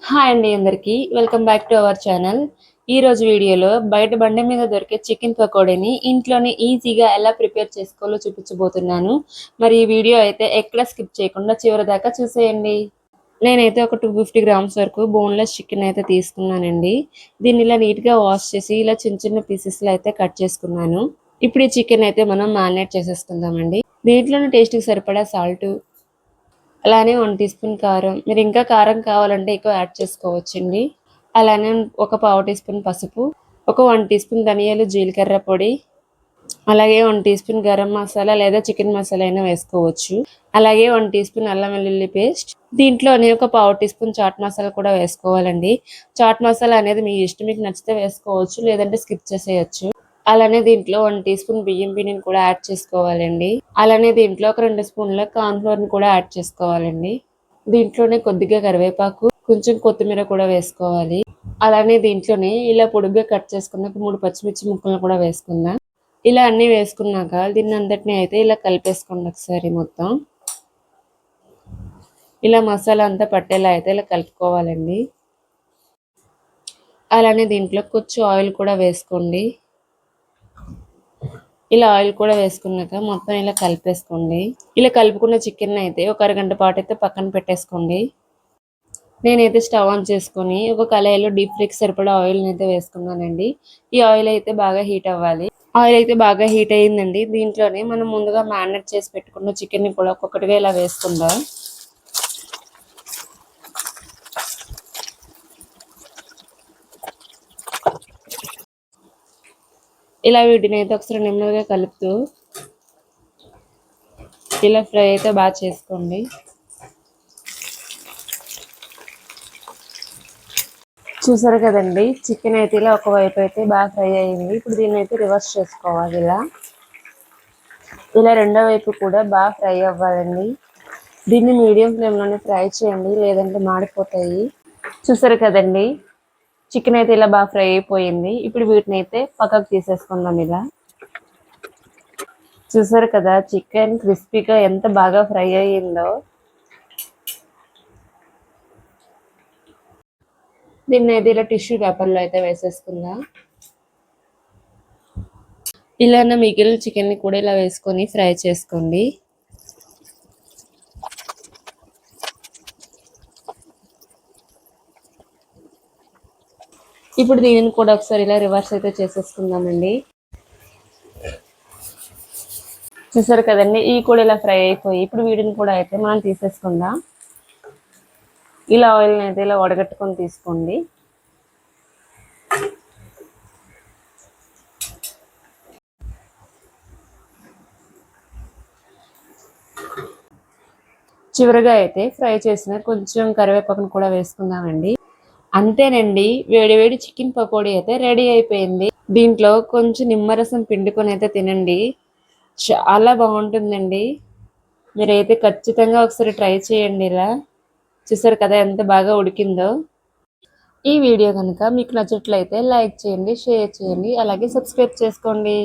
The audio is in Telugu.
హాయ్ అండి అందరికీ welcome back to our channel. ఈ రోజు వీడియోలో బయట బండి మీద దొరికే చికెన్ పకోడీని ఇంట్లోనే ఈజీగా ఎలా ప్రిపేర్ చేసుకోవాలో చూపించబోతున్నాను. మరి ఈ వీడియో అయితే ఎక్కడ స్కిప్ చేయకుండా చివరి దాకా చూసేయండి. నేనైతే ఒక 250 గ్రామ్స్ వరకు బోన్లెస్ చికెన్ అయితే తీసుకున్నానండి. దీన్ని ఇలా నీట్గా వాష్ చేసి ఇలా చిన్న చిన్న పీసెస్లో అయితే కట్ చేసుకున్నాను. ఇప్పుడు ఈ చికెన్ అయితే మనం మ్యారినేట్ చేసేసుకుందామండి. దీంట్లోనే టేస్ట్కి సరిపడా సాల్ట్, అలానే 1 టీ స్పూన్ కారం. మీరు ఇంకా కారం కావాలంటే ఎక్కువ యాడ్ చేసుకోవచ్చండి. అలానే ఒక పావు టీ స్పూన్ పసుపు, ఒక 1 టీ స్పూన్ ధనియాలు జీలకర్ర పొడి, అలాగే 1 టీ స్పూన్ గరం మసాలా లేదా చికెన్ మసాలా అయినా వేసుకోవచ్చు. అలాగే 1 టీ స్పూన్ అల్లం వెల్లుల్లి పేస్ట్. దీంట్లోనే ఒక పావు టీ స్పూన్ చాట్ మసాలా కూడా వేసుకోవాలండి. చాట్ మసాలా అనేది మీ ఇష్టం, మీకు నచ్చితే వేసుకోవచ్చు, లేదంటే స్కిప్ చేసేయచ్చు. అలానే దీంట్లో 1 టీ స్పూన్ బియ్యం పిండిని కూడా యాడ్ చేసుకోవాలండి. అలానే దీంట్లో ఒక 2 స్పూన్ల కార్న్ ఫ్లోర్ని కూడా యాడ్ చేసుకోవాలండి. దీంట్లోనే కొద్దిగా కరివేపాకు, కొంచెం కొత్తిమీర కూడా వేసుకోవాలి. అలానే దీంట్లోనే ఇలా పొడుగ్గా కట్ చేసుకున్న 3 పచ్చిమిర్చి ముక్కలను కూడా వేసుకుందాం. ఇలా అన్నీ వేసుకున్నాక దీన్ని అంతటిని అయితే ఇలా కలిపేసుకోండి ఒకసారి మొత్తం. ఇలా మసాలా అంతా పట్టేలా అయితే ఇలా కలుపుకోవాలండి. అలానే దీంట్లో కొంచెం ఆయిల్ కూడా వేసుకోండి. ఇలా ఆయిల్ కూడా వేసుకున్నాక మొత్తం ఇలా కలిపేసుకోండి. ఇలా కలుపుకున్న చికెన్ అయితే ఒక అరగంట పాటు అయితే పక్కన పెట్టేసుకోండి. నేనైతే స్టవ్ ఆన్ చేసుకొని ఒక కళాయిలో డీప్ ఫ్రైకి సరిపడా ఆయిల్ని అయితే వేసుకున్నానండి. ఈ ఆయిల్ అయితే బాగా హీట్ అవ్వాలి. ఆయిల్ అయితే బాగా హీట్ అయ్యిందండి. దీంట్లోనే మనం ముందుగా మ్యారినేట్ చేసి పెట్టుకున్న చికెన్ని కూడా ఒక్కొక్కటిగా ఇలా వేసుకుందాం. ఇలా వీటిని అయితే ఒకసారి నెమ్మదిగా కలుపుతూ ఇలా ఫ్రై అయితే బాగా చేసుకోండి. చూసారు కదండి, చికెన్ అయితే ఇలా ఒకవైపు అయితే బాగా ఫ్రై అయ్యింది. ఇప్పుడు దీన్ని అయితే రివర్స్ చేసుకోవాలి. ఇలా రెండో వైపు కూడా బాగా ఫ్రై అవ్వాలండి. దీన్ని మీడియం ఫ్లేమ్లోనే ఫ్రై చేయండి, లేదంటే మాడిపోతాయి. చూసారు కదండి, చికెన్ అయితే ఇలా బాగా ఫ్రై అయిపోయింది. ఇప్పుడు వీటిని అయితే పక్కకు తీసేసుకుందాం. ఇలా చూసారు కదా, చికెన్ క్రిస్పీగా ఎంత బాగా ఫ్రై అయ్యిందో. దీన్ని అయితే ఇలా టిష్యూ పేపర్లో అయితే వేసేసుకుందాం. ఇలా మిగిలిన చికెన్ని కూడా ఇలా వేసుకొని ఫ్రై చేసుకోండి. ఇప్పుడు దీనిని కూడా ఒకసారి ఇలా రివర్స్ అయితే చేసేసుకుందామండి. చూసారు కదండి, ఈ కూడా ఇలా ఫ్రై అయిపోయి ఇప్పుడు వీటిని కూడా అయితే మనం తీసేసుకుందాం. ఇలా ఆయిల్ని అయితే ఇలా వడగట్టుకొని తీసుకోండి. చివరిగా అయితే ఫ్రై చేసిన కొంచెం కరివేపాకును కూడా వేసుకుందామండి. అంతేనండి, వేడివేడి చికెన్ పకోడీ అయితే రెడీ అయిపోయింది. దీంట్లో కొంచెం నిమ్మరసం పిండుకొని అయితే తినండి, చాలా బాగుంటుందండి. మీరైతే ఖచ్చితంగా ఒకసారి ట్రై చేయండి. ఇలా చూసారు కదా ఎంత బాగా ఉడికిందో. ఈ వీడియో కనుక మీకు నచ్చినట్లయితే లైక్ చేయండి, షేర్ చేయండి, అలాగే సబ్స్క్రైబ్ చేసుకోండి.